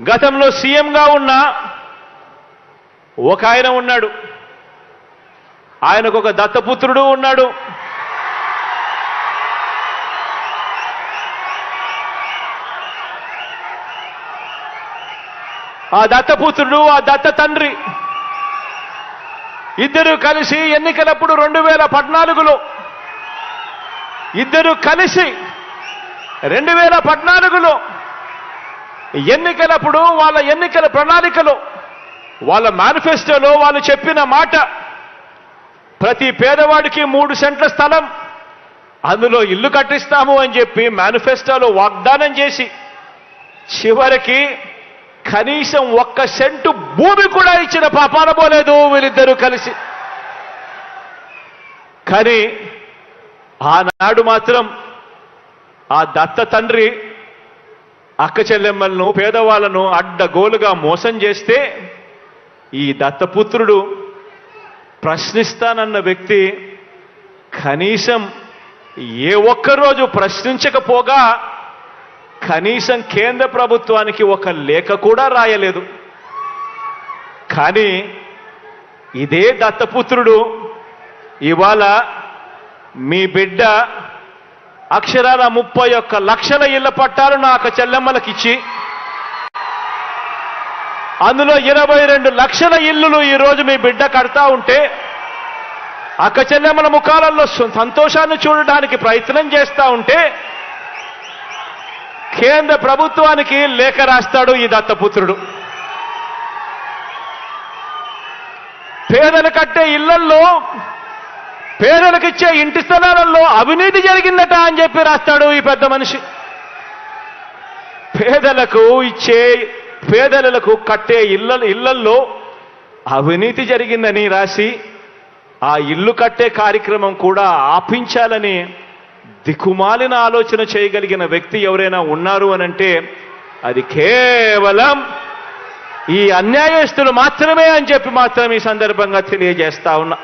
గతంలో సీఎంగా ఉన్న ఒక ఆయన ఉన్నాడు. ఆయనకు ఒక దత్తపుత్రుడు ఉన్నాడు. ఆ దత్తపుత్రుడు, ఆ దత్త తండ్రి ఇద్దరు కలిసి ఎన్నికలప్పుడు 2014లో ఇద్దరు కలిసి 2014లో ఎన్నికలప్పుడు వాళ్ళ ఎన్నికల ప్రణాళికలో, వాళ్ళ మేనిఫెస్టోలో వాళ్ళు చెప్పిన మాట, ప్రతి పేదవాడికి 3 సెంట్ల స్థలం, అందులో ఇల్లు కట్టిస్తాము అని చెప్పి మేనిఫెస్టోలో వాగ్దానం చేసి చివరికి కనీసం 1 సెంటు భూమి కూడా ఇచ్చిన పాపాన పోలేదు వీళ్ళిద్దరూ కలిసి. కానీ ఆనాడు మాత్రం ఆ దత్త తండ్రి అక్క చెల్లెమ్మలను, పేదవాళ్లను అడ్డగోలుగా మోసం చేస్తే, ఈ దత్తపుత్రుడు ప్రశ్నిస్తానన్న వ్యక్తి కనీసం ఏ ఒక్కరోజు ప్రశ్నించకపోగా కనీసం కేంద్ర ప్రభుత్వానికి ఒక లేఖ కూడా రాయలేదు. కానీ ఇదే దత్తపుత్రుడు ఇవాళ మీ బిడ్డ అక్షరాల 31 లక్షల ఇళ్ల పట్టాలు నా అక్క చెల్లెమ్మలకిచ్చి, అందులో 22 లక్షల ఇల్లులు ఈరోజు మీ బిడ్డ కడతా ఉంటే, అక్క చెల్లెమ్మల ముఖాలలో సంతోషాన్ని చూడడానికి ప్రయత్నం చేస్తా ఉంటే, కేంద్ర ప్రభుత్వానికి లేఖ రాస్తాడు ఈ దత్తపుత్రుడు. పేదలు కట్టే ఇళ్లల్లో, పేదలకిచ్చే ఇంటి స్థలాలలో అవినీతి జరిగిందట అని చెప్పి రాస్తాడు ఈ పెద్ద మనిషి. పేదలకు కట్టే ఇళ్లల్లో అవినీతి జరిగిందని రాసి ఆ ఇల్లు కట్టే కార్యక్రమం కూడా ఆపించాలని దిక్కుమాలిన ఆలోచన చేయగలిగిన వ్యక్తి ఎవరైనా ఉన్నారు అనంటే అది కేవలం ఈ అన్యాయస్తులు మాత్రమే అని చెప్పి మాత్రం ఈ సందర్భంగా తెలియజేస్తా ఉన్నా.